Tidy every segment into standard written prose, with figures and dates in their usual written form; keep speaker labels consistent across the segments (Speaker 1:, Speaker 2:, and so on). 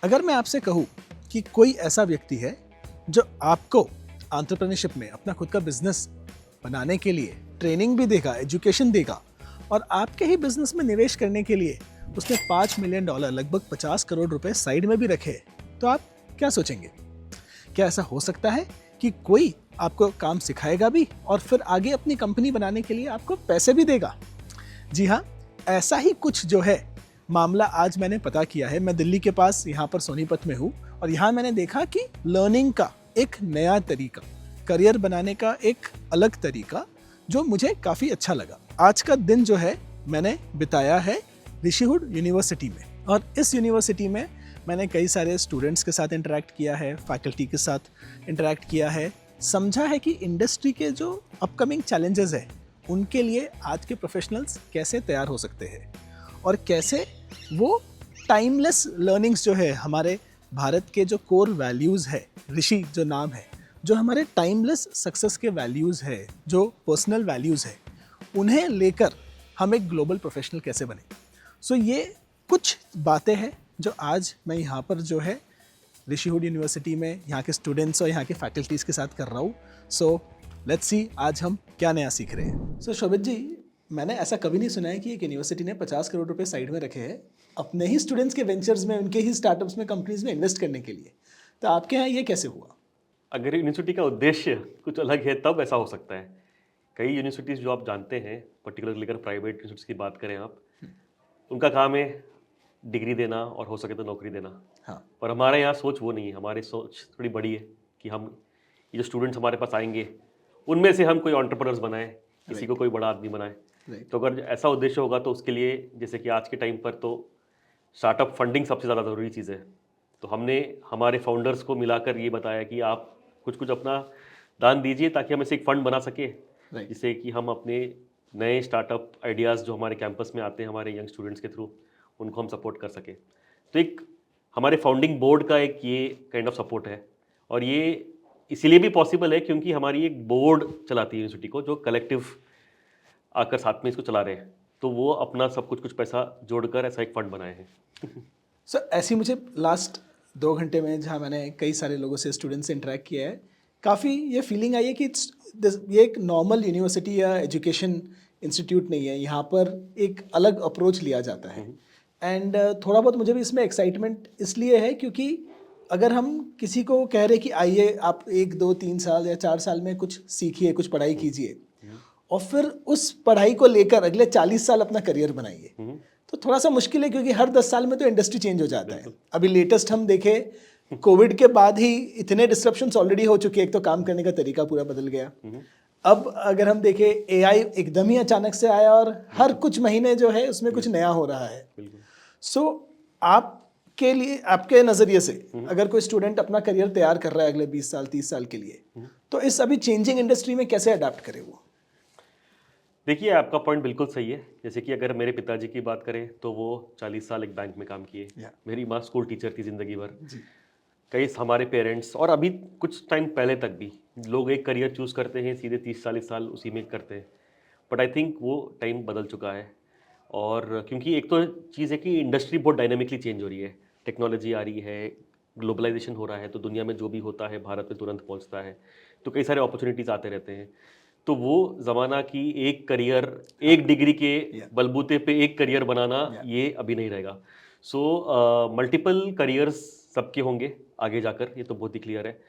Speaker 1: अगर मैं आपसे कहूँ कि कोई ऐसा व्यक्ति है जो आपको एंटरप्रेन्योरशिप में अपना खुद का बिजनेस बनाने के लिए ट्रेनिंग भी देगा, एजुकेशन देगा और आपके ही बिजनेस में निवेश करने के लिए उसने $5 मिलियन लगभग 50 करोड़ रुपए साइड में भी रखे, तो आप क्या सोचेंगे? क्या ऐसा हो सकता है कि कोई आपको काम सिखाएगा भी और फिर आगे अपनी कंपनी बनाने के लिए आपको पैसे भी देगा? जी हाँ, ऐसा ही कुछ जो है मामला आज मैंने पता किया है। मैं दिल्ली के पास यहाँ पर सोनीपत में हूँ और यहाँ मैंने देखा कि लर्निंग का एक नया तरीका, करियर बनाने का एक अलग तरीका जो मुझे काफ़ी अच्छा लगा। आज का दिन जो है मैंने बिताया है ऋषिहुड यूनिवर्सिटी में और इस यूनिवर्सिटी में मैंने कई सारे स्टूडेंट्स के साथ इंटरेक्ट किया है, फैकल्टी के साथ इंटरेक्ट किया है, समझा है कि इंडस्ट्री के जो अपकमिंग चैलेंजेस है उनके लिए आज के प्रोफेशनल्स कैसे तैयार हो सकते हैं और कैसे वो टाइमलेस लर्निंग्स जो है हमारे भारत के जो कोर वैल्यूज़ है, ऋषि जो नाम है, जो हमारे टाइमलेस सक्सेस के वैल्यूज़ है, जो पर्सनल वैल्यूज़ है, उन्हें लेकर हम एक ग्लोबल प्रोफेशनल कैसे बने। सो ये कुछ बातें हैं जो आज मैं यहाँ पर जो है ऋषिहुड यूनिवर्सिटी में यहाँ के स्टूडेंट्स और यहाँ के फैकल्टीज़ के साथ कर रहा हूँ। सो लेट्स सी आज हम क्या नया सीख रहे हैं। सो शोभित जी, मैंने ऐसा कभी नहीं सुना है कि एक यूनिवर्सिटी ने 50 करोड़ रुपए साइड में रखे हैं अपने ही स्टूडेंट्स के वेंचर्स में, उनके ही स्टार्टअप्स में, कंपनीज में इन्वेस्ट करने के लिए। तो आपके यहाँ ये कैसे हुआ?
Speaker 2: अगर यूनिवर्सिटी का उद्देश्य कुछ अलग है तब ऐसा हो सकता है। कई यूनिवर्सिटीज़ जो आप जानते हैं, पर्टिकुलरली अगर प्राइवेट यूनिवर्सिटीज़ की बात करें आप, उनका काम है डिग्री देना और हो सके तो नौकरी देना।
Speaker 1: हाँ,
Speaker 2: पर हमारे यहाँ सोच वो नहीं है। हमारी सोच थोड़ी बड़ी है कि हम ये जो स्टूडेंट्स हमारे पास आएंगे उनमें से हम कोई एंटरप्रेन्योर्स बनाएं, किसी को कोई बड़ा आदमी बनाएं।
Speaker 1: राइट,
Speaker 2: तो अगर ऐसा उद्देश्य होगा तो उसके लिए, जैसे कि आज के टाइम पर तो स्टार्टअप फंडिंग सबसे ज़्यादा ज़रूरी चीज़ है। तो हमने हमारे फाउंडर्स को मिलाकर ये बताया कि आप कुछ कुछ अपना दान दीजिए ताकि हम इसे एक फ़ंड बना सके,
Speaker 1: राइट,
Speaker 2: जिससे कि हम अपने नए स्टार्टअप आइडियाज़ जो हमारे कैंपस में आते हैं हमारे यंग स्टूडेंट्स के थ्रू, उनको हम सपोर्ट कर सकें। तो एक हमारे फाउंडिंग बोर्ड का एक ये काइंड ऑफ सपोर्ट है और ये इसीलिए भी पॉसिबल है क्योंकि हमारी एक बोर्ड चलाती है यूनिवर्सिटी को, जो कलेक्टिव आकर साथ में इसको चला रहे हैं। तो वो अपना सब कुछ पैसा जोड़कर ऐसा एक फ़ंड बनाए हैं।
Speaker 1: सर ऐसी मुझे लास्ट 2 घंटे में जहाँ मैंने कई सारे लोगों से, स्टूडेंट से इंटरेक्ट किया है, काफ़ी ये फीलिंग आई है कि ये एक नॉर्मल यूनिवर्सिटी या एजुकेशन इंस्टीट्यूट नहीं है। यहाँ पर एक अलग अप्रोच लिया जाता है एंड थोड़ा बहुत मुझे भी इसमें एक्साइटमेंट इसलिए है क्योंकि अगर हम किसी को कह रहे कि आइए आप 1 2 3 साल या 4 साल में कुछ सीखिए, कुछ पढ़ाई कीजिए और फिर उस पढ़ाई को लेकर अगले 40 साल अपना करियर बनाइए, तो थोड़ा सा मुश्किल है क्योंकि हर 10 साल में तो इंडस्ट्री चेंज हो जाता है। अभी लेटेस्ट हम देखें, कोविड के बाद ही इतने डिस्ट्रप्शंस ऑलरेडी हो चुके हैं। एक तो काम करने का तरीका पूरा बदल गया। अब अगर हम देखें, एआई एकदम ही अचानक से आया और हर कुछ महीने जो है उसमें कुछ नया हो रहा है। सो आपके लिए, आपके नज़रिए से अगर कोई स्टूडेंट अपना करियर तैयार कर रहा है अगले 20 साल 30 साल के लिए, तो इस अभी चेंजिंग इंडस्ट्री में कैसे अडाप्ट करे वो?
Speaker 2: देखिए, आपका पॉइंट बिल्कुल सही है। जैसे कि अगर मेरे पिताजी की बात करें तो वो 40 साल एक बैंक में काम किए। मेरी माँ स्कूल टीचर थी ज़िंदगी भर। कई हमारे पेरेंट्स और अभी कुछ टाइम पहले तक भी लोग एक करियर चूज़ करते हैं, सीधे 30-40 साल उसी में करते हैं। बट आई थिंक वो टाइम बदल चुका है। और क्योंकि एक तो चीज़ है कि इंडस्ट्री बहुत डायनामिकली चेंज हो रही है, टेक्नोलॉजी आ रही है, ग्लोबलाइजेशन हो रहा है, तो दुनिया में जो भी होता है भारत में तुरंत पहुंचता है। तो कई सारे अपॉर्चुनिटीज़ आते रहते हैं। तो वो ज़माना की एक करियर, एक डिग्री के बलबूते पे एक करियर बनाना, ये अभी नहीं रहेगा। सो मल्टीपल करियर्स सबके होंगे आगे जाकर, ये तो बहुत ही क्लियर है।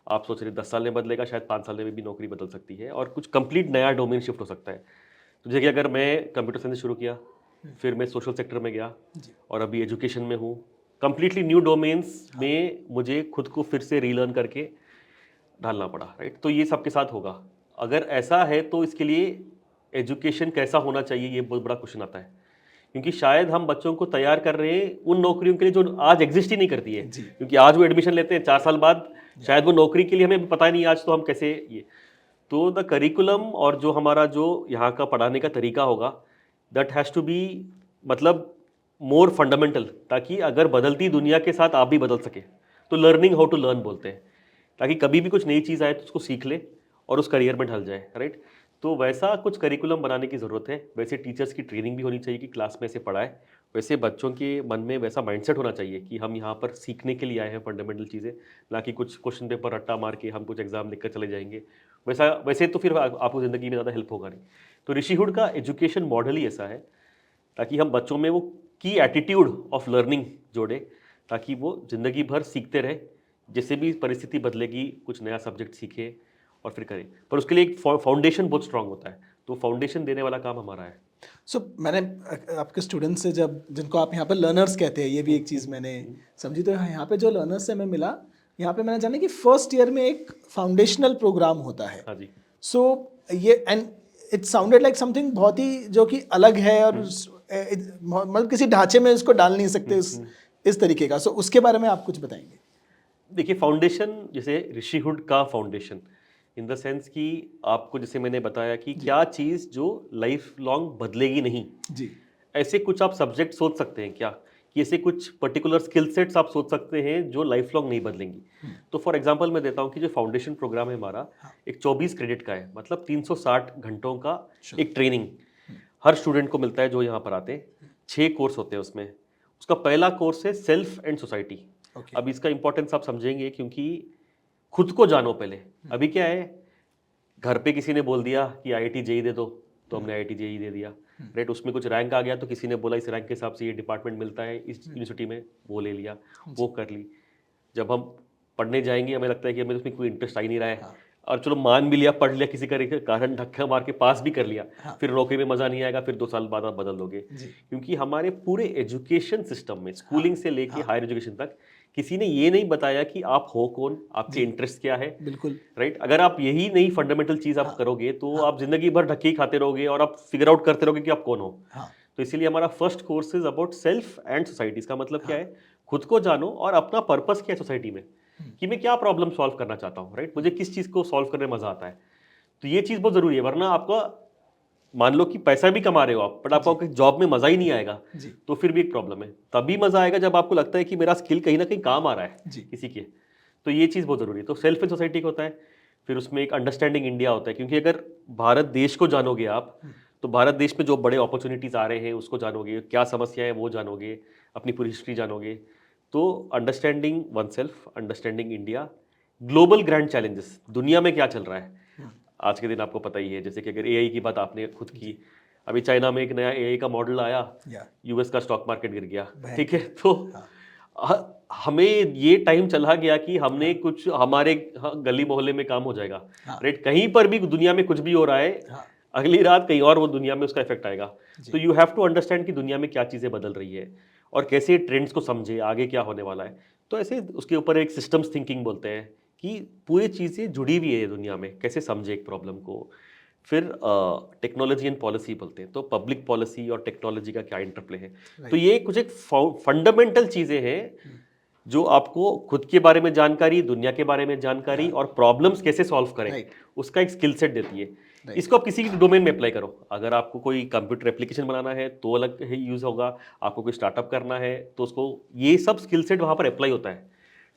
Speaker 2: आप सोच रहे 10 साल में बदलेगा, शायद 5 साल में भी नौकरी बदल सकती है और कुछ कंप्लीट नया डोमेन शिफ्ट हो सकता है। तो जैसे कि अगर मैं कंप्यूटर साइंस शुरू किया, फिर मैं सोशल सेक्टर में गया और अभी एजुकेशन में हूँ, कंप्लीटली न्यू डोमेन्स में मुझे खुद को फिर से रीलर्न करके ढालना पड़ा, राइट? तो ये सबके साथ होगा। अगर ऐसा है तो इसके लिए एजुकेशन कैसा होना चाहिए, ये बहुत बड़ा क्वेश्चन आता है, क्योंकि शायद हम बच्चों को तैयार कर रहे हैं उन नौकरियों के लिए जो आज एग्जिस्ट ही नहीं करती है। क्योंकि आज वो एडमिशन लेते हैं, 4 साल बाद शायद वो नौकरी के लिए हमें पता ही नहीं आज तो हम कैसे ये। तो द करिकुलम और जो हमारा जो यहाँ का पढ़ाने का तरीका होगा, दैट हैज़ टू बी, मतलब मोर फंडामेंटल, ताकि अगर बदलती दुनिया के साथ आप भी बदल सके। तो लर्निंग हाउ टू लर्न बोलते हैं, ताकि कभी भी कुछ नई चीज़ आए तो उसको सीख ले और उस करियर में ढल जाए, राइट? तो वैसा कुछ करिकुलम बनाने की ज़रूरत है। वैसे टीचर्स की ट्रेनिंग भी होनी चाहिए कि क्लास में ऐसे पढ़ाए। वैसे बच्चों के मन में वैसा माइंडसेट होना चाहिए कि हम यहाँ पर सीखने के लिए आए हैं फंडामेंटल चीज़ें, ना कि कुछ क्वेश्चन पेपर रट्टा मार के हम कुछ एग्जाम लिख कर चले जाएंगे। वैसे तो फिर आपको ज़िंदगी में ज़्यादा हेल्प होगा नहीं। तो ऋषिहुड का एजुकेशन मॉडल ही ऐसा है ताकि हम बच्चों में वो की एटीट्यूड ऑफ लर्निंग जोड़े, ताकि वो ज़िंदगी भर सीखते रहे, जैसे भी परिस्थिति बदलेगी कुछ नया सब्जेक्ट सीखे और फिर करें। पर उसके लिए एक फाउंडेशन बहुत स्ट्रांग होता है, तो फाउंडेशन देने वाला काम हमारा है।
Speaker 1: मैंने आपके स्टूडेंट से, जब जिनको आप यहाँ पर लर्नर्स कहते हैं, ये भी एक चीज़ मैंने समझी, तो यहाँ पे जो लर्नर्स से मैं मिला, यहाँ पे मैंने जाना कि फर्स्ट ईयर में एक फाउंडेशनल प्रोग्राम होता है।
Speaker 2: हाँ जी।
Speaker 1: ये and it sounded like something बहुत ही जो कि अलग है, और मतलब किसी ढांचे में इसको डाल नहीं सकते इस तरीके का। उसके बारे में आप कुछ बताएंगे?
Speaker 2: देखिए, फाउंडेशन जैसे ऋषिहुड का फाउंडेशन इन द सेंस कि आपको, जैसे मैंने बताया कि क्या चीज़ जो लाइफ लॉन्ग बदलेगी नहीं
Speaker 1: जी,
Speaker 2: ऐसे कुछ आप सब्जेक्ट सोच सकते हैं क्या, कि ऐसे कुछ पर्टिकुलर स्किल सेट्स आप सोच सकते हैं जो लाइफ लॉन्ग नहीं बदलेंगी। तो फॉर एग्जांपल मैं देता हूँ कि जो फाउंडेशन प्रोग्राम है हमारा, एक 24 क्रेडिट का है, मतलब 360 घंटों का एक ट्रेनिंग हर स्टूडेंट को मिलता है जो यहाँ पर आते हैं। 6 कोर्स होते हैं उसमें। उसका पहला कोर्स है सेल्फ एंड सोसाइटी। अब इसका इंपॉर्टेंस आप समझेंगे क्योंकि खुद को जानो पहले। अभी क्या है, घर पे किसी ने बोल दिया कि IIT JEE दे दो, तो हमने IIT JEE दे दिया, राइट। उसमें कुछ रैंक आ गया तो किसी ने बोला इस रैंक के हिसाब से ये डिपार्टमेंट मिलता है इस यूनिवर्सिटी में, वो ले लिया, वो कर ली। जब हम पढ़ने जाएंगे हमें लगता है कि हमें उसमें कोई इंटरेस्ट आ ही नहीं रहा है, और चलो मान भी लिया, पढ़ लिया, किसी का कारण धक्का मार के पास भी कर लिया, फिर नौकरी में मजा नहीं आएगा, फिर 2 साल बाद आप बदल दोगे। क्योंकि हमारे पूरे एजुकेशन सिस्टम में, स्कूलिंग से लेके हायर एजुकेशन तक, किसी ने ये नहीं बताया कि आप हो कौन, आपके इंटरेस्ट क्या है।
Speaker 1: बिल्कुल,
Speaker 2: राइट। अगर आप यही नहीं फंडामेंटल चीज आप करोगे तो आप जिंदगी भर धक्के ही खाते रहोगे और आप फिगर आउट करते रहोगे कि आप कौन हो। तो इसीलिए हमारा first course is about self and society. इसका मतलब क्या है, खुद को जानो और अपना पर्पस क्या है सोसाइटी में, कि मैं क्या प्रॉब्लम सॉल्व करना चाहता हूँ, राइट। मुझे किस चीज को सॉल्व करने में मजा आता है। तो ये चीज बहुत जरूरी है, वरना आपका मान लो कि पैसा भी कमा रहे हो आप, बट आपको जॉब में मजा ही नहीं आएगा, तो फिर भी एक प्रॉब्लम है। तभी मजा आएगा जब आपको लगता है कि मेरा स्किल कहीं ना कहीं काम आ रहा है किसी के। तो ये चीज़ बहुत ज़रूरी है। तो सेल्फ एंड सोसाइटी का होता है, फिर उसमें एक अंडरस्टैंडिंग इंडिया होता है, क्योंकि अगर भारत देश को जानोगे आप, तो भारत देश में जो बड़े अपॉर्चुनिटीज़ आ रहे हैं उसको जानोगे, क्या समस्या है वो जानोगे, अपनी पूरी हिस्ट्री जानोगे। तो understanding one self, understanding India, global grand challenges, दुनिया में क्या चल रहा है आज के दिन आपको पता ही है। जैसे कि अगर AI की बात आपने खुद की, अभी चाइना में एक नया AI का मॉडल आया, US का स्टॉक मार्केट गिर गया, ठीक है। तो हमें ये टाइम चला गया कि हमने कुछ हमारे गली मोहल्ले में काम हो जाएगा, राइट। कहीं पर भी दुनिया में कुछ भी हो रहा है, अगली रात कहीं और वो दुनिया में उसका इफेक्ट आएगा। तो यू हैव टू अंडरस्टैंड कि दुनिया में क्या चीज़ें बदल रही है और कैसे ट्रेंड्स को समझे, आगे क्या होने वाला है। तो ऐसे उसके ऊपर एक सिस्टम्स थिंकिंग बोलते हैं कि पूरी चीज़ें जुड़ी हुई है दुनिया में, कैसे समझे एक प्रॉब्लम को। फिर टेक्नोलॉजी एंड पॉलिसी बोलते हैं, तो पब्लिक पॉलिसी और टेक्नोलॉजी का क्या इंटरप्ले है। तो ये कुछ एक फंडामेंटल चीज़ें हैं जो आपको खुद के बारे में जानकारी, दुनिया के बारे में जानकारी और प्रॉब्लम्स कैसे सॉल्व करें उसका एक स्किल सेट देती है। इसको आप किसी भी डोमेन में अप्लाई करो। अगर आपको कोई कंप्यूटर एप्लीकेशन बनाना है तो अलग ही यूज़ होगा, आपको कोई स्टार्टअप करना है तो उसको, ये सब स्किल सेट वहाँ पर अप्लाई होता है,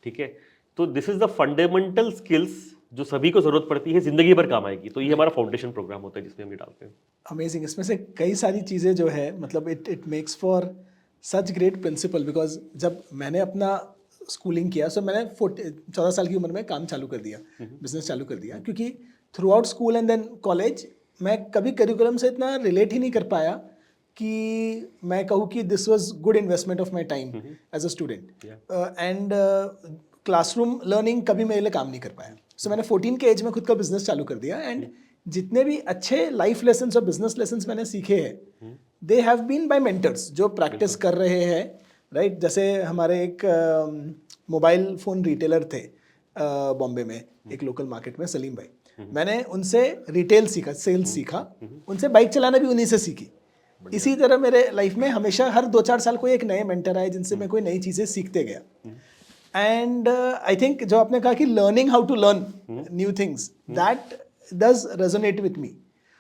Speaker 2: ठीक है। तो this is the fundamental skills जो सभी को जरूरत पड़ती है, जिंदगी भर काम आएगी। तो ये हमारा फाउंडेशन प्रोग्राम होता है जिसमें हम ये डालते हैं।
Speaker 1: अमेजिंग। इसमें से कई सारी चीज़ें जो है, मतलब it makes for such great principle. Because जब मैंने अपना स्कूलिंग किया, सो मैंने 14 साल की उम्र में काम चालू कर दिया, बिजनेस चालू कर दिया, क्योंकि throughout school and then college मैं कभी करिकुलम से इतना रिलेट ही नहीं कर पाया कि मैं कहूँ कि this was good investment of my time as a student. And classroom learning कभी मेरे लिए काम नहीं कर पाया। सो मैंने 14 के एज में खुद का बिजनेस चालू कर दिया, एंड जितने भी अच्छे लाइफ लेसन्स और बिजनेस लेसन्स मैंने सीखे हैं, they have been by mentors जो प्रैक्टिस कर रहे हैं, राइट। जैसे हमारे एक मोबाइल फ़ोन रिटेलर थे बॉम्बे में, एक लोकल मार्केट में, सलीम भाई। मैंने उनसे रिटेल सीखा, सेल्स सीखा, उनसे बाइक चलाना भी उन्हीं से सीखी। इसी तरह मेरे लाइफ में हमेशा हर 2-4 साल कोई एक नए मेंटर आए जिनसे मैं कोई नई चीज़ें सीखते गया। एंड आई थिंक जो आपने कहा कि learning how to learn new things, that does resonate with me.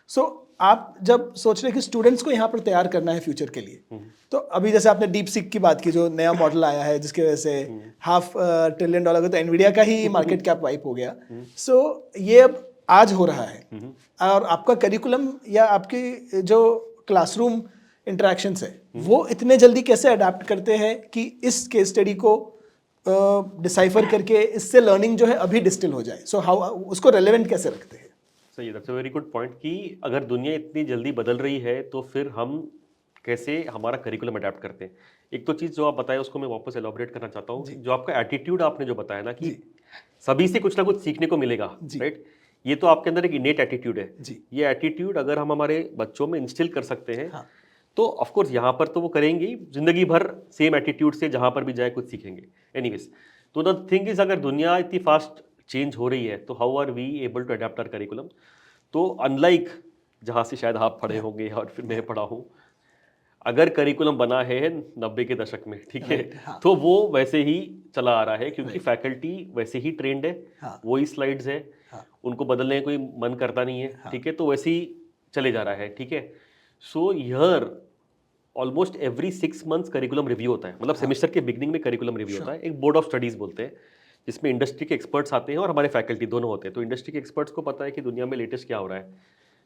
Speaker 1: So आप जब सोच रहे कि स्टूडेंट्स को यहाँ पर तैयार करना है फ्यूचर के लिए, तो अभी जैसे आपने डीप सीक की बात की, जो नया मॉडल आया है जिसकी वजह से $500 billion का तो एनवीडिया का ही मार्केट कैप वाइप हो गया। सो ये अब आज हो रहा है और आपका करिकुलम या आपकी जो क्लासरूम इंटरेक्शंस है वो इतने जल्दी कैसे अडाप्ट करते हैं कि इस केस स्टडी को डिसाइफर करके इससे लर्निंग जो है अभी डिस्टिल हो जाए, सो हाउ उसको रेलेवेंट कैसे रखते हैं?
Speaker 2: सही है, that's a very good point कि अगर दुनिया इतनी जल्दी बदल रही है तो फिर हम कैसे हमारा करिकुलम अडेप्ट करते हैं। एक तो चीज़ जो आप बताए उसको मैं वापस एलॉबरेट करना चाहता हूँ, जो आपका एटीट्यूड आपने जो बताया ना कि सभी से कुछ ना कुछ सीखने को मिलेगा, राइट? ये तो आपके अंदर एक इनेट एटीट्यूड है। ये एटीट्यूड अगर हम हमारे बच्चों में इंस्टिल कर सकते हैं तो ऑफ कोर्स यहाँ पर तो वो करेंगे ही, जिंदगी भर सेम एटीट्यूड से जहाँ पर भी जाए कुछ सीखेंगे। एनीवेज, तो द थिंग इज अगर दुनिया इतनी फास्ट चेंज हो रही है तो how are we able to adapt our curriculum? तो अनलाइक जहाँ से शायद आप पढ़े होंगे और फिर मैं पढ़ा हूँ, अगर करिकुलम बना है 90 के दशक में, ठीक है, तो वो वैसे ही चला आ रहा है क्योंकि फैकल्टी वैसे ही ट्रेंड है, वही स्लाइड्स है, उनको बदलने का कोई मन करता नहीं है, ठीक है, तो वैसे ही चले जा रहा है, ठीक है। So here almost every 6 months curriculum review होता है, मतलब सेमेस्टर के बिगनिंग में करिकुलम रिव्यू होता है, एक बोर्ड ऑफ स्टडीज बोलते हैं, जिसमें इंडस्ट्री के एक्सपर्ट्स आते हैं और हमारे फैकल्टी दोनों होते हैं। तो इंडस्ट्री के एक्सपर्ट्स को पता है कि दुनिया में लेटेस्ट क्या हो रहा है,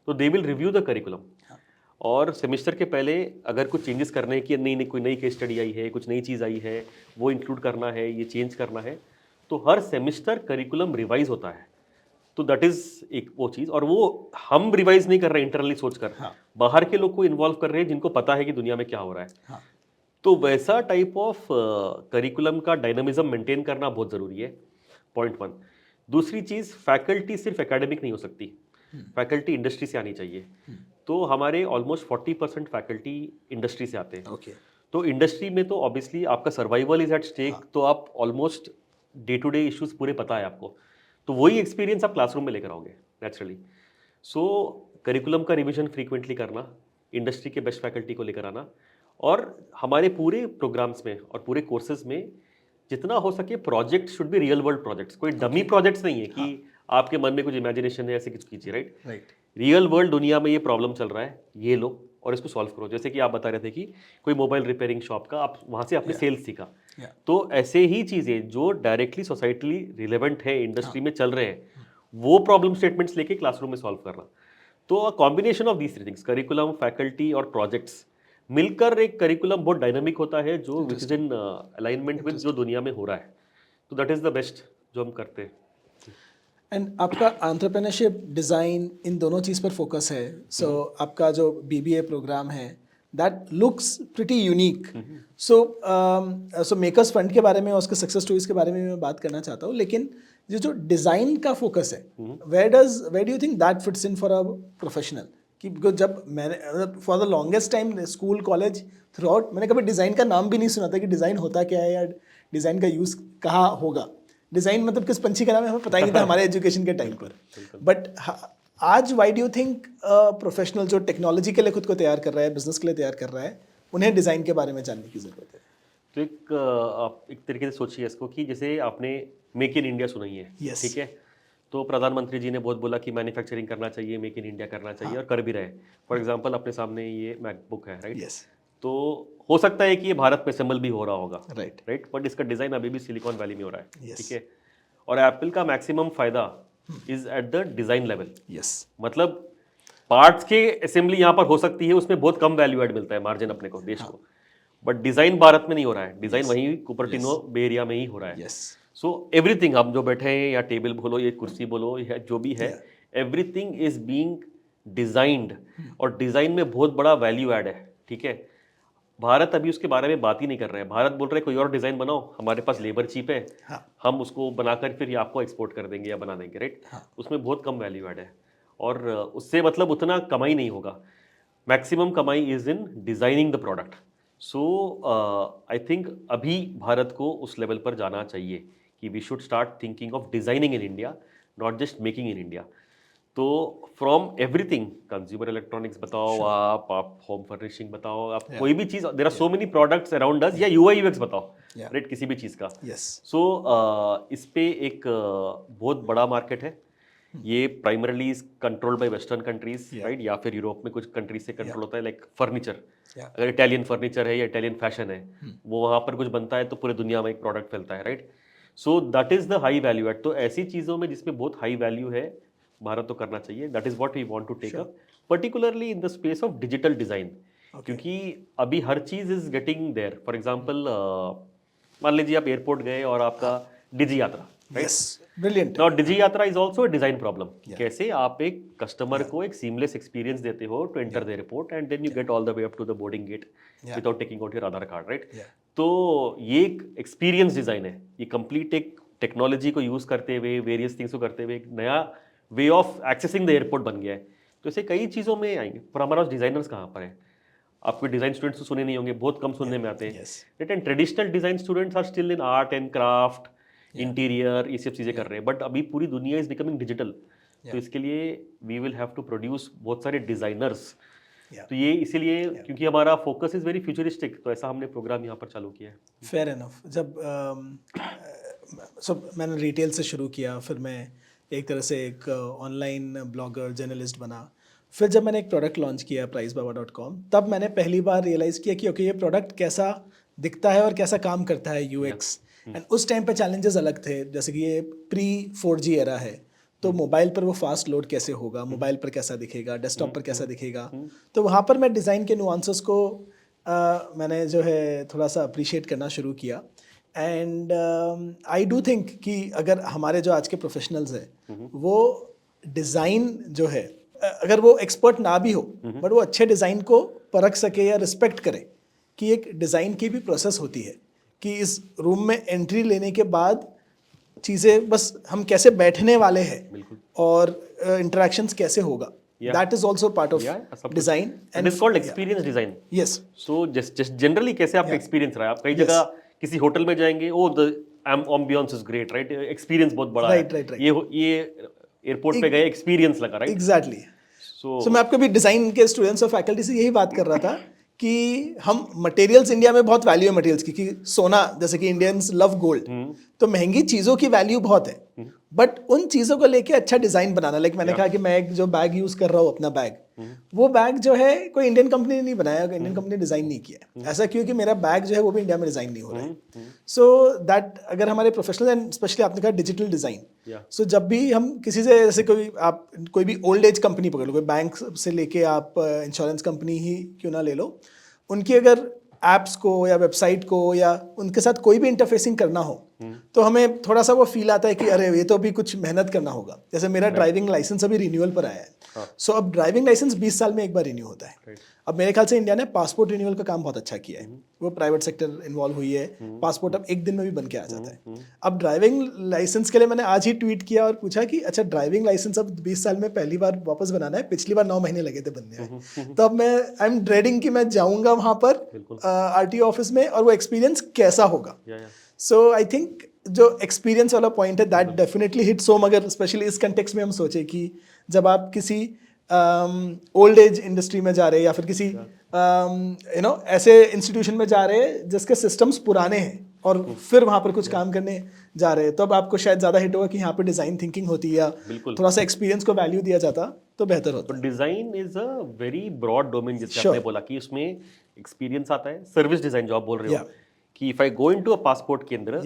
Speaker 2: तो they will review the curriculum. और सेमेस्टर के पहले अगर कुछ चेंजेस करने हैं कि नहीं कोई नई केस स्टडी आई है, कुछ नई चीज़ आई है, वो इंक्लूड करना है, ये चेंज करना है, तो हर सेमेस्टर करिकुलम रिवाइज होता है। तो दैट इज एक वो चीज़, और वो हम रिवाइज नहीं कर रहे इंटरनली सोचकर, बाहर के लोग को इन्वॉल्व कर रहे हैं जिनको पता है कि दुनिया में क्या हो रहा है। तो वैसा टाइप ऑफ करिकुलम का डायनामिज्म मेंटेन करना बहुत ज़रूरी है, पॉइंट 1। दूसरी चीज़, फैकल्टी सिर्फ एकेडमिक नहीं हो सकती, फैकल्टी इंडस्ट्री से आनी चाहिए। तो हमारे ऑलमोस्ट 40% फैकल्टी इंडस्ट्री से आते हैं। तो इंडस्ट्री में तो ऑब्वियसली आपका सर्वाइवल इज एट स्टेक, तो आप almost day to day issues पूरे पता है आपको, तो वही एक्सपीरियंस आप क्लासरूम में लेकर आओगे नेचुरली। सो करिकुलम का रिवीजन फ्रीक्वेंटली करना, इंडस्ट्री के बेस्ट फैकल्टी को लेकर आना, और हमारे पूरे प्रोग्राम्स में और पूरे कोर्सेज में जितना हो सके project should be real world projects, कोई डमी प्रोजेक्ट्स नहीं है कि आपके मन में कुछ इमेजिनेशन है ऐसे कुछ कीजिए, राइट? रियल वर्ल्ड दुनिया में ये प्रॉब्लम चल रहा है, ये लो और इसको सॉल्व करो। जैसे कि आप बता रहे थे कि कोई मोबाइल रिपेयरिंग शॉप का, आप वहाँ से आपने सेल्स सीखा, तो ऐसे ही चीज़ें जो डायरेक्टली सोसाइटली रिलेवेंट है, इंडस्ट्री में चल रहे हैं, वो प्रॉब्लम स्टेटमेंट्स लेके क्लासरूम में सॉल्व करना। तो combination of these things, curriculum, faculty और प्रोजेक्ट्स मिलकर एक करिकुलम बहुत डायनामिक होता है, जो which is in alignment with जो दुनिया में हो रहा है। तो दैट इज द बेस्ट जो हम करते हैं।
Speaker 1: एंड आपका एंटरप्रेन्योरशिप, डिज़ाइन, इन दोनों चीज़ पर फोकस है। सो आपका जो BBA प्रोग्राम है that looks pretty unique. So makers fund के बारे में और उसके सक्सेस स्टोरीज के बारे में मैं बात करना चाहता हूँ, लेकिन ये जो डिज़ाइन का फोकस है, where do you think that fits in for a professional? कि because जब मैंने for the longest time school college throughout मैंने कभी डिज़ाइन का नाम भी नहीं सुना था कि डिज़ाइन होता क्या है या डिज़ाइन का यूज़ कहाँ होगा। डिज़ाइन मतलब किस पंछी का नाम है हमें पता ही नहीं था हमारे एजुकेशन के टाइम पर। बट आज why do you think professional जो टेक्नोलॉजी के लिए खुद को तैयार कर रहा है, बिजनेस के लिए तैयार कर रहा है, उन्हें डिज़ाइन के बारे में जानने की ज़रूरत है?
Speaker 2: तो आप एक तरीके से सोचिए इसको कि जैसे आपने मेक इन इंडिया सुनाई है, ठीक है, तो प्रधानमंत्री जी ने बहुत बोला कि मैन्युफैक्चरिंग करना चाहिए, मेक इन इंडिया करना चाहिए, और कर भी रहे। फॉर एग्जांपल अपने सामने ये मैकबुक है, राइट? तो हो सकता है कि ये भारत में असेंबल भी हो रहा होगा, राइट, बट इसका डिज़ाइन अभी भी सिलिकॉन वैली में हो रहा है, ठीक है। और एप्पल का मैक्सिमम फायदा is at the design level. मतलब पार्ट्स के असेंबली यहाँ पर हो सकती है, उसमें बहुत कम वैल्यू एड मिलता है, मार्जिन अपने को, देश को, बट डिज़ाइन भारत में नहीं हो रहा है। डिज़ाइन वहीं कुपर्टिनो बे एरिया में ही हो रहा है। सो एवरीथिंग, हम जो बैठे हैं, या टेबल बोलो, या कुर्सी बोलो, या जो भी है, एवरीथिंग इज बीइंग डिजाइंड, और डिज़ाइन में बहुत बड़ा वैल्यू ऐड है, ठीक है। भारत अभी उसके बारे में बात ही नहीं कर रहे हैं। भारत बोल रहे हैं कोई और डिज़ाइन बनाओ, हमारे पास लेबर चीप है, हम उसको बनाकर फिर आपको एक्सपोर्ट कर देंगे या बना देंगे, राइट? उसमें बहुत कम वैल्यू ऐड है, और उससे मतलब उतना कमाई नहीं होगा। मैक्सिमम कमाई is in designing the product. So I think अभी भारत को उस लेवल पर जाना चाहिए कि we should start thinking of designing in India, not just making in India. तो फ्रॉम एवरीथिंग, कंज्यूमर इलेक्ट्रॉनिक्स बताओ, आप होम फर्निशिंग बताओ, आप कोई भी चीज़, there are so many products around us, या UI UX बताओ, राइट, किसी भी चीज़ का। सो इस पे एक बहुत बड़ा मार्केट है। ये primarily controlled by western countries, right, या फिर यूरोप में कुछ कंट्रीज से कंट्रोल होता है, लाइक फर्नीचर। अगर इटालियन फर्नीचर है या इटालियन फैशन है, वो वहाँ पर कुछ बनता है तो पूरे दुनिया में एक प्रोडक्ट फैलता है, right? So that is the high value add. तो ऐसी चीज़ों में जिसमें बहुत हाई वैल्यू है, भारत तो करना चाहिए, that is what we want to take up, particularly in the space of digital design, क्योंकि अभी हर चीज is getting there. For example मान लीजिए आप एयरपोर्ट गए और आपका डिजी यात्रा,
Speaker 1: यस, ब्रिलियंट।
Speaker 2: नाउ डिजी यात्रा is also a design problem. कैसे आप एक कस्टमर को एक सीमलेस एक्सपीरियंस देते हो to enter the airport and then you get all the way up to the boarding gate without taking out your Aadhaar card, right? तो ये एक एक्सपीरियंस डिजाइन है, ये कंप्लीट एक टेक्नोलॉजी को यूज करते हुए, वेरियस थिंग्स को करते हुए एक नया way of accessing the airport बन गया है। तो ऐसे कई चीज़ों में आएंगे, पर हमारा डिजाइनर्स कहाँ पर है? आपके डिजाइन स्टूडेंट्स तो सुने नहीं होंगे, बहुत कम सुनने में आते हैं, right? And traditional design students are still in art and craft, interior, ये सब चीज़ें कर रहे हैं, बट अभी पूरी दुनिया इज बिकमिंग डिजिटल। तो इसके लिए we will have to produce बहुत सारे डिजाइनर्स। तो ये इसीलिए क्योंकि हमारा फोकस इज वेरी फ्यूचरिस्टिक, तो ऐसा हमने प्रोग्राम यहाँ पर चालू किया है।
Speaker 1: Fair enough. जब सब मैंने रिटेल से शुरू किया, फिर मैं एक तरह से एक ऑनलाइन ब्लॉगर जर्नलिस्ट बना, फिर जब मैंने एक प्रोडक्ट लॉन्च किया pricebaba.com, तब मैंने पहली बार रियलाइज़ किया कि ओके ये प्रोडक्ट कैसा दिखता है और कैसा काम करता है, यूएक्स। एंड उस टाइम पे चैलेंजेस अलग थे, जैसे कि ये प्री 4G एरा है, तो मोबाइल पर वो फास्ट लोड कैसे होगा, मोबाइल पर कैसा दिखेगा, डेस्कटॉप पर कैसा दिखेगा। तो वहाँ पर मैं डिज़ाइन के नुआंसेस को मैंने जो है थोड़ा सा अप्रिशिएट करना शुरू किया। एंड आई डू थिंक कि अगर हमारे जो आज के प्रोफेशनल्स हैं वो डिज़ाइन जो है, अगर वो एक्सपर्ट ना भी हो बट वो अच्छे डिज़ाइन को परख सके या रिस्पेक्ट करे कि एक डिज़ाइन की भी प्रोसेस होती है, कि इस रूम में एंट्री लेने के बाद चीज़ें बस हम कैसे बैठने वाले हैं और इंटरेक्शंस कैसे होगा, that is also part of design and
Speaker 2: it is called experience design.
Speaker 1: Yes.
Speaker 2: So just generally कैसे आपका एक्सपीरियंस रहा है? आप कई जगह किसी होटल में जाएंगे, oh the ambience is great, right? Experience बहुत बड़ा है। ये एयरपोर्ट पे गए, एक्सपीरियंस लगा, राइट?
Speaker 1: एग्जैक्टली। सो मैं आपको भी डिज़ाइन के स्टूडेंट्स और फैकल्टी से यही बात कर रहा था कि हम मटेरियल्स, इंडिया में बहुत वैल्यू है मटेरियल्स की, कि सोना, जैसे कि इंडियंस लव गोल्ड, तो महंगी चीज़ों की वैल्यू बहुत है, बट उन चीज़ों को लेके अच्छा डिज़ाइन बनाना, लाइक मैंने कहा कि मैं एक जो बैग यूज़ कर रहा हूँ अपना बैग, वो बैग जो है कोई इंडियन कंपनी ने नहीं बनाया, इंडियन कंपनी ने डिज़ाइन नहीं किया। ऐसा क्यों कि मेरा बैग जो है वो भी इंडिया में डिज़ाइन नहीं हो रहा है। सो दैट अगर हमारे प्रोफेशनल एंड स्पेशली आपने कहा डिजिटल डिज़ाइन, सो जब भी हम किसी से, जैसे कोई भी ओल्ड एज कंपनी पकड़ लो, कोई बैंक से लेके आप इंश्योरेंस कंपनी ही क्यों ना ले लो, उनकी अगर ऐप्स को या वेबसाइट को या उनके साथ कोई भी इंटरफेसिंग करना हो तो हमें थोड़ा सा वो फील आता है कि अरे ये तो अभी कुछ मेहनत करना होगा। जैसे मेरा ड्राइविंग लाइसेंस अभी रिन्यूअल पर आया है, सो अब ड्राइविंग लाइसेंस 20 साल में एक बार रिन्यू होता है। अब मेरे ख्याल से इंडिया ने पासपोर्ट रिन्यूअल का काम बहुत अच्छा किया है, वो प्राइवेट सेक्टर इन्वॉल्व हुई है, पासपोर्ट अब एक दिन में भी बन के आ जाता है। अब ड्राइविंग लाइसेंस के लिए मैंने आज ही ट्वीट किया और पूछा कि अच्छा ड्राइविंग लाइसेंस अब 20 साल में पहली बार वापस बनाना है, पिछली बार 9 महीने लगे थे बनने में। तो अब मैं आई एम ड्रेडिंग कि मैं जाऊंगा वहाँ पर RTO ऑफिस में और वो एक्सपीरियंस कैसा होगा। सो आई थिंक जो एक्सपीरियंस वाला पॉइंट है दैट डेफिनेटली हिट्स होम, अगर स्पेशली इस कंटेक्स्ट में हम सोचे कि जब आप किसी ओल्ड एज इंडस्ट्री में जा रहे हैं या फिर किसी ऐसे इंस्टीट्यूशन में जा रहे हैं जिसके सिस्टम्स पुराने हैं और फिर वहाँ पर कुछ काम करने जा रहे हैं, तो अब आपको शायद ज़्यादा हिट होगा कि यहाँ पर डिज़ाइन थिंकिंग होती है या थोड़ा सा एक्सपीरियंस को वैल्यू दिया जाता तो बेहतर होता।
Speaker 2: तो design is a very broad domain, जैसे आपने बोला कि उसमें एक्सपीरियंस आता है। सर्विस डिज़ाइन जो आप बोल रहे हो कि if I go into a passport केंद्र,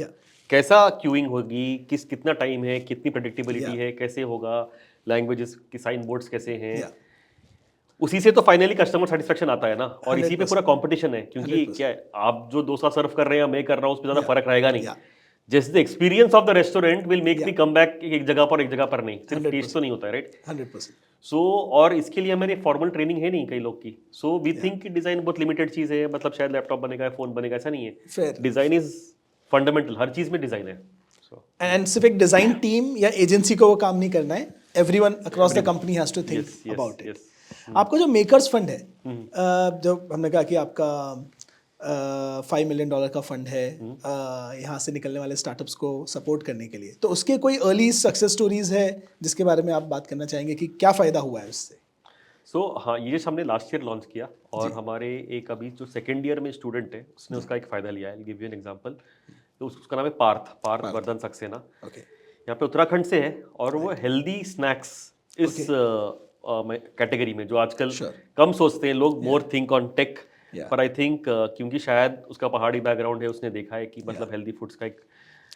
Speaker 2: कैसा क्यूइंग होगी, कितना टाइम है, कितनी प्रेडिक्टेबिलिटी है, कैसे होगा, लैंग्वेजेस की साइन बोर्ड्स कैसे हैं, उसी से तो फाइनली कस्टमर सेटिस्फेक्शन आता है ना। और इसी पे पूरा कंपटीशन है, क्योंकि क्या है, आप जो डोसा सर्व कर रहे हैं मैं कर रहा हूँ, उस पर ज़्यादा फर्क रहेगा नहीं। जैसे the experience of the restaurant will make me come back, एक जगह पर नहीं, सिर्फ टेस्ट तो नहीं होता है, राइट?
Speaker 1: 100%।
Speaker 2: सो और इसके लिए हमारी फॉर्मल ट्रेनिंग है नहीं कई लोग की। सो वी थिंक कि डिज़ाइन बहुत लिमिटेड चीज़ है, मतलब शायद लैपटॉप बनेगा, फ़ोन बनेगा, ऐसा नहीं है। डिज़ाइन इज फंडामेंटल, हर चीज़ में डिज़ाइन है।
Speaker 1: एंड सिर्फ एक डिज़ाइन टीम या एजेंसी को वो काम नहीं करना है, everyone across the company has to think about it. आपको जो मेकर्स फंड है, जो हमने कहा कि आपका $5 million का फंड है यहाँ से निकलने वाले स्टार्टअप्स को सपोर्ट करने के लिए, तो उसके कोई अर्ली सक्सेस स्टोरीज है जिसके बारे में आप बात करना चाहेंगे कि क्या फ़ायदा हुआ है उससे?
Speaker 2: हाँ, ये हमने लास्ट ईयर लॉन्च किया और हमारे एक अभी जो सेकेंड ईयर में स्टूडेंट है उसने उसका एक फ़ायदा लिया है। गिव यू एन एग्जांपल, तो उसका नाम है पार्थ वर्धन सक्सेना। यहाँ पे उत्तराखंड से है और वो हेल्दी स्नैक्स इस कैटेगरी में, जो आजकल कम सोचते हैं लोग, मोर थिंक ऑन टेक, पर आई थिंक क्योंकि शायद उसका पहाड़ी बैकग्राउंड है, उसने देखा है कि मतलब हेल्दी फूड्स का एक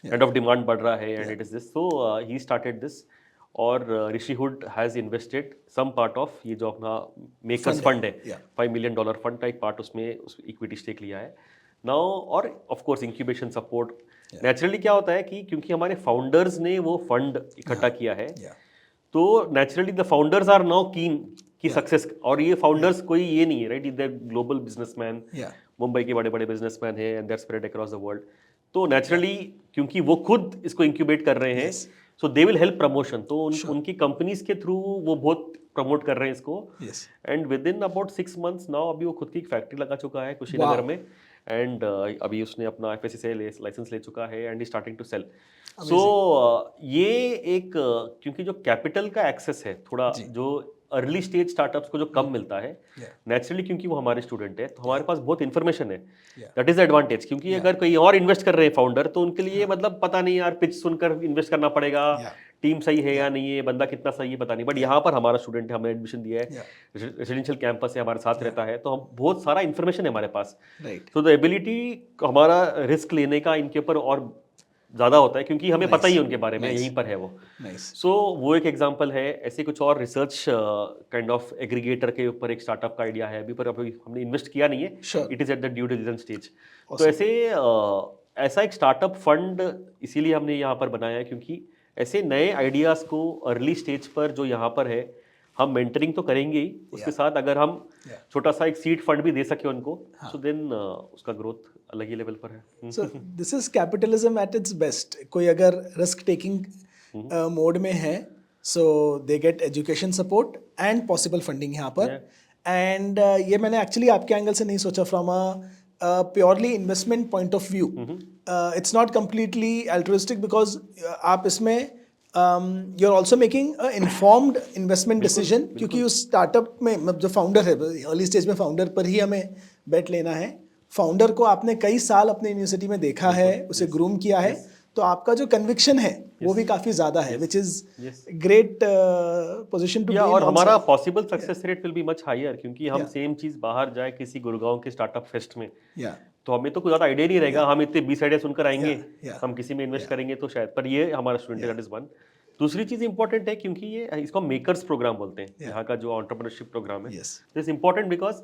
Speaker 2: काइंड ऑफ डिमांड बढ़ रहा है and it is this, so he started this. और Rishihood has invested some part of ये जो अपना मेकर्स फंड है, $5 million फंड का एक पार्ट उसमें उस इक्विटी स्टेक लिया है नाउ। और of course incubation support naturally क्या होता है कि क्योंकि हमारे फाउंडर्स ने वो फंड इकट्ठा किया है, तो naturally the founders are now keen की सक्सेस। और ये फाउंडर्स कोई ये नहीं है, राइट, इधर ग्लोबल बिजनेसमैन, मुंबई के बड़े बड़े बिजनेसमैन हैं and they are spread across the world. तो नेचुरली क्योंकि वो खुद इसको इंक्यूबेट कर रहे हैं, so they will help promotion. तो उनकी कंपनीज के थ्रू वो बहुत प्रमोट कर रहे हैं इसको। And with in about 6 months now अभी वो खुद की एक फैक्ट्री लगा चुका है कुशीनगर में। एंड अभी उसने अपना FSSAI लाइसेंस ले चुका है एंड स्टार्टिंग टू सेल। सो ये एक क्योंकि जो कैपिटल का एक्सेस है थोड़ा, जो अर्ली स्टेज स्टार्टअप्स को जो कम मिलता है नेचुरली, क्योंकि वो हमारे स्टूडेंट है तो हमारे पास बहुत इन्फॉर्मेशन है, दैट इज एडवांटेज। क्योंकि अगर कोई और इन्वेस्ट कर रहे हैं फाउंडर, तो उनके लिए मतलब पता नहीं यार, पिच सुनकर इन्वेस्ट करना पड़ेगा, टीम सही है या नहीं है, बंदा कितना सही है पता नहीं। बट यहाँ पर हमारा स्टूडेंट है, हमने एडमिशन दिया है, रेजिडेंशियल कैंपस है, हमारे साथ रहता है, तो हम बहुत सारा इन्फॉर्मेशन है हमारे पास। तो द एबिलिटी हमारा रिस्क लेने का इनके ऊपर और ज़्यादा होता है, क्योंकि हमें पता ही है उनके बारे में, यहीं पर है वो। सो वो एक एग्जांपल है। ऐसे कुछ और रिसर्च काइंड ऑफ एग्रीगेटर के ऊपर एक स्टार्टअप का आइडिया है, अभी हमने इन्वेस्ट किया नहीं है, it is at the due diligence stage. तो ऐसा एक स्टार्टअप फंड इसीलिए हमने यहाँ पर बनाया है, क्योंकि ऐसे नए आइडियाज़ को अर्ली स्टेज पर जो यहाँ पर है, हम मेंटरिंग तो करेंगे ही, उसके साथ अगर हम छोटा सा एक सीड फंड भी दे सके उनको, सो देन उसका ग्रोथ अलग ही लेवल पर है।
Speaker 1: So this is capitalism at its best. कोई अगर रिस्क टेकिंग मोड में है, so they get education support and possible funding यहाँ पर। एंड ये मैंने एक्चुअली आपके एंगल से नहीं सोचा, from a purely investment point of view. It's not completely altruistic, because आप इसमें you are also making a informed investment decision, क्योंकि उस स्टार्टअप में मतलब जो फाउंडर है, अर्ली स्टेज में फाउंडर पर ही हमें बेट लेना है। फाउंडर को आपने कई साल अपने यूनिवर्सिटी में देखा है, उसे ग्रूम किया है, तो आपका जो कन्विक्शन है वो भी काफी ज्यादा है, which is great position to be in.
Speaker 2: और हमारा possible success rate will be much higher, क्योंकि हम सेम चीज बाहर जाए किसी गुड़गांव के स्टार्टअप फेस्ट में, तो हमें तो कुछ ज्यादा आइडिया नहीं रहेगा, हम इतने 20 आइडिया सुनकर आएंगे, हम किसी में इन्वेस्ट करेंगे तो शायद। पर ये हमारा स्टूडेंट है, दैट इज वन। दूसरी चीज इंपॉर्टेंट है, क्योंकि ये इसको मेकर्स प्रोग्राम बोलते हैं, यहाँ का जो एंटरप्रेन्योरशिप प्रोग्राम है, दिस इज इंपॉर्टेंट बिकॉज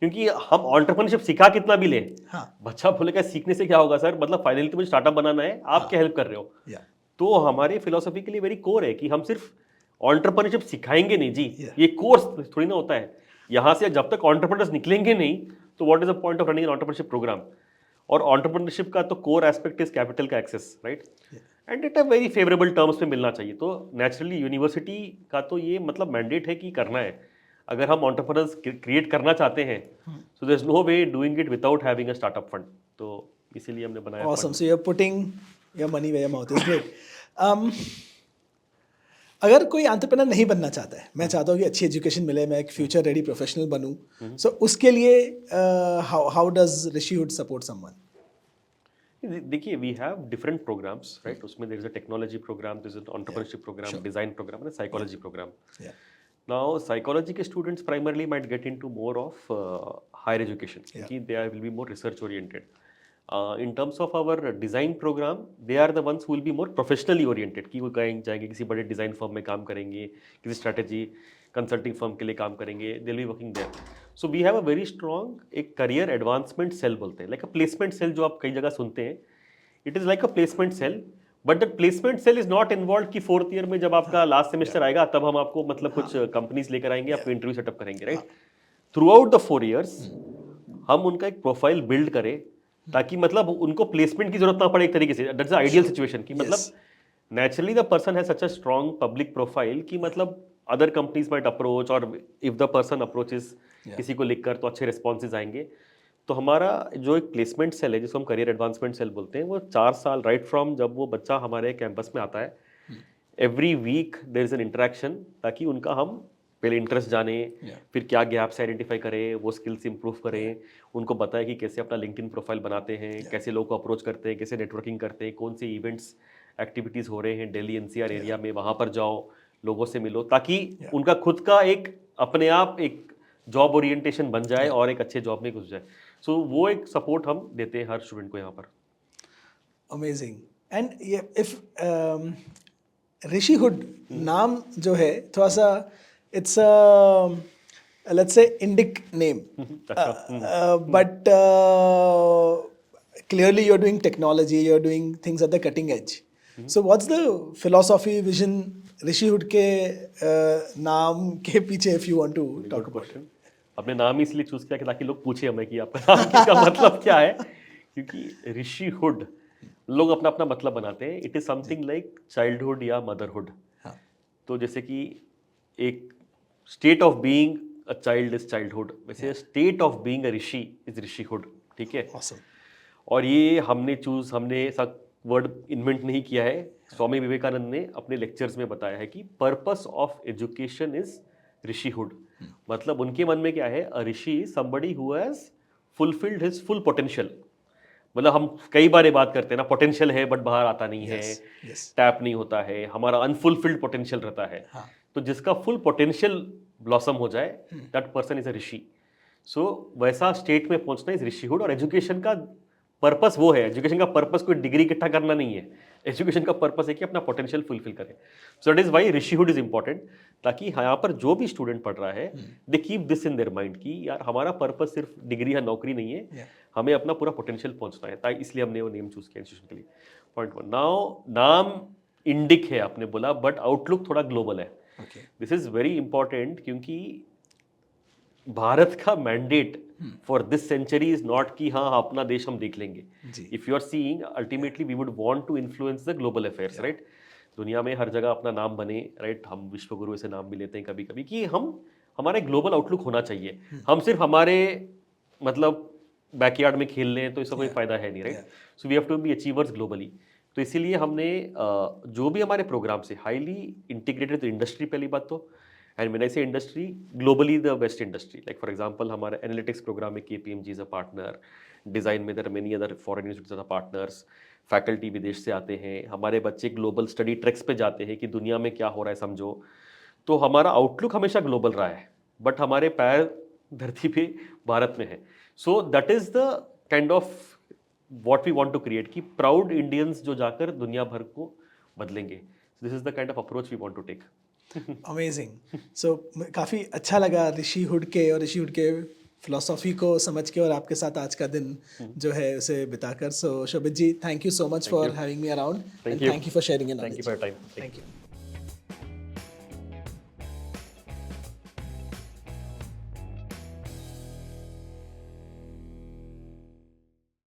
Speaker 2: क्योंकि हम एंटरप्रेन्योरशिप सिखा कितना भी लें, बच्चा बोलेगा सीखने से क्या होगा सर, मतलब फाइनली तो मुझे स्टार्टअप बनाना है, आप क्या हेल्प कर रहे हो। तो हमारी फिलोसफी के लिए वेरी कोर है कि हम सिर्फ एंटरप्रेन्योरशिप सिखाएंगे नहीं जी, ये कोर्स थोड़ी ना होता है। यहाँ से जब तक एंटरप्रेन्योर्स निकलेंगे नहीं, तो what is the point of running an entrepreneurship program. और एंटरप्रेन्योरशिप का तो कोर एस्पेक्ट इज कैपिटल का access, right, and it a very favourable terms में मिलना चाहिए। तो नेचुरली यूनिवर्सिटी का तो ये मतलब मैंडेट है कि करना है, अगर हम एंटरप्रेन्योर्स क्रिएट करना चाहते हैं, so there is no way doing it without having a startup fund. तो इसीलिए हमने बनाया।
Speaker 1: Awesome, so you are putting your money where your mouth is. Great. अगर कोई एंटरप्रेन्योर नहीं बनना चाहता है, मैं चाहता हूँ कि अच्छी एजुकेशन मिले, मैं एक फ्यूचर रेडी प्रोफेशनल बनूँ, सो उसके लिए how does Rishihood support someone?
Speaker 2: देखिए, we have different programs, right, उसमें there is a technology program, there is an entrepreneurship program, design program and psychology program. Now, psychology के students primarily might get into more of higher education, क्योंकि they will be more research oriented. In terms of our design program, they are the ones who will be more professionally oriented, कि वो जाएंगे किसी बड़े design firm में काम करेंगे, किसी स्ट्रैटेजी कंसल्टिंग फर्म के लिए काम करेंगे, they will be working there. So we have a very strong एक career advancement cell बोलते हैं, like a placement cell जो आप कई जगह सुनते हैं, it is like a placement cell. But that placement cell is not involve कि 4th ईयर में जब आपका लास्ट सेमेस्टर आएगा तब हम आपको मतलब कुछ कंपनीज लेकर आएंगे, आपको इंटरव्यू सेटअप करेंगे, right. Through out the 4 years हम उनका एक प्रोफाइल बिल्ड करें, ताकि मतलब उनको प्लेसमेंट की जरूरत ना पड़े एक तरीके से। दैट्स द आइडियल सिचुएशन कि मतलब naturally the person has such a strong public profile कि मतलब अदर कंपनीज माइट अप्रोच, और इफ द पर्सन अप्रोचेस किसी को लिखकर तो अच्छे रिस्पॉन्सेज आएंगे। तो हमारा जो एक प्लेसमेंट सेल है, जिसको हम करियर एडवांसमेंट सेल बोलते हैं, वो 4 साल राइट फ्रॉम जब वो बच्चा हमारे कैंपस में आता है, every week there is an interaction, ताकि उनका हम पहले इंटरेस्ट जाने, फिर क्या गैप्स आइडेंटिफाई करें, वो स्किल्स इंप्रूव करें, उनको बताएं कि कैसे अपना लिंक्डइन प्रोफाइल बनाते हैं, कैसे लोग को अप्रोच करते हैं, कैसे नेटवर्किंग करते हैं, कौन से इवेंट्स एक्टिविटीज़ हो रहे हैं दिल्ली NCR एरिया में, वहाँ पर जाओ, लोगों से मिलो, ताकि उनका खुद का एक अपने आप एक जॉब ओरिएंटेशन बन जाए और एक अच्छे जॉब में घुस जाए। सो वो एक सपोर्ट हम देते हैं हर स्टूडेंट को यहाँ पर।
Speaker 1: अमेजिंग। एंड इफ ऋषिहुड नाम जो है थोड़ा सा it's let's say Indic name but clearly you're doing technology, you're doing things at the cutting edge. So what's the philosophy, vision Rishihood के नाम के पीछे if you want to talk about it?
Speaker 2: आपने नाम ही इसलिए चूज किया कि ताकि लोग पूछे हमें कि आपका नाम का मतलब क्या है, क्योंकि ऋषिहुड लोग अपना अपना मतलब बनाते हैं. It is something like childhood या मदरहुड.
Speaker 1: हाँ.
Speaker 2: तो जैसे कि एक state of being a child is childhood, वैसे state of being a rishi is Rishihood. ठीक है.
Speaker 1: Awesome.
Speaker 2: और ये हमने ऐसा वर्ड इन्वेंट नहीं किया है. स्वामी विवेकानंद ने अपने लेक्चर्स में बताया है कि purpose of education is Rishihood. मतलब उनके मन में क्या है, a rishi somebody who has fulfilled his full potential. मतलब हम कई बार ये बात करते हैं ना, पोटेंशियल है बट बाहर आता नहीं है, टैप नहीं होता है, हमारा अनफुलफिल्ड पोटेंशियल रहता है. तो जिसका फुल पोटेंशियल ब्लॉसम हो जाए, दैट पर्सन इज अ ऋषि. सो वैसा स्टेट में पहुंचना इज ऋषिहुड. और एजुकेशन का पर्पस वो है. एजुकेशन का पर्पस कोई डिग्री इकट्ठा करना नहीं है. एजुकेशन का पर्पस है कि अपना पोटेंशियल फुलफिल करें. So that is why Rishihood is important. ताकि यहाँ पर जो भी स्टूडेंट पढ़ रहा है, they keep this in their mind कि यार हमारा पर्पस सिर्फ डिग्री या नौकरी नहीं है, हमें अपना पूरा पोटेंशियल पहुंचना है. ताकि इसलिए हमने वो नेम चूज किया इंस्टीट्यूशन के लिए. पॉइंट 1. नाउ नाम इंडिक है आपने बोला, बट आउटलुक थोड़ा ग्लोबल है. दिस इज वेरी इंपॉर्टेंट क्योंकि भारत का mandate for this century is not कि हाँ अपना देश हम देख लेंगे. If you are seeing ultimately we would want to influence the global affairs, right. दुनिया में हर जगह अपना नाम बने, राइट. हम विश्वगुरु ऐसे नाम भी लेते हैं कभी कभी कि हम हमारा ग्लोबल आउटलुक होना चाहिए. हम सिर्फ हमारे मतलब बैकयार्ड में खेल लें तो इसका कोई फायदा है नहीं, right. So we have to be achievers globally. तो इसीलिए हमने जो भी हमारे प्रोग्राम से हाईली इंटीग्रेटेड इंडस्ट्री, पहली बात तो, and when I say industry, globally the best industry. Like for example हमारे एनालिटिक्स प्रोग्राम में KPMG is a partner. Design में there are many other foreign institutes are partners. Faculty विदेश से आते हैं. हमारे बच्चे ग्लोबल स्टडी ट्रैक्स पे जाते हैं कि दुनिया में क्या हो रहा है समझो. तो हमारा आउटलुक हमेशा ग्लोबल रहा है, बट हमारे पैर धरती पे भारत में है. So that is the kind of what we want to create कि प्राउड इंडियंस जो जाकर दुनिया भर को बदलेंगे. This is the kind of approach we want to take.
Speaker 1: Amazing. So काफ़ी अच्छा लगा ऋषिहुड के और ऋषिहुड के फिलोसॉफी को समझ के और आपके साथ आज का दिन जो है उसे बिताकर. So Shobhit ji, thank you so much for having me around. Thank you for sharing your knowledge.
Speaker 2: Thank you for your time.
Speaker 1: Thank you.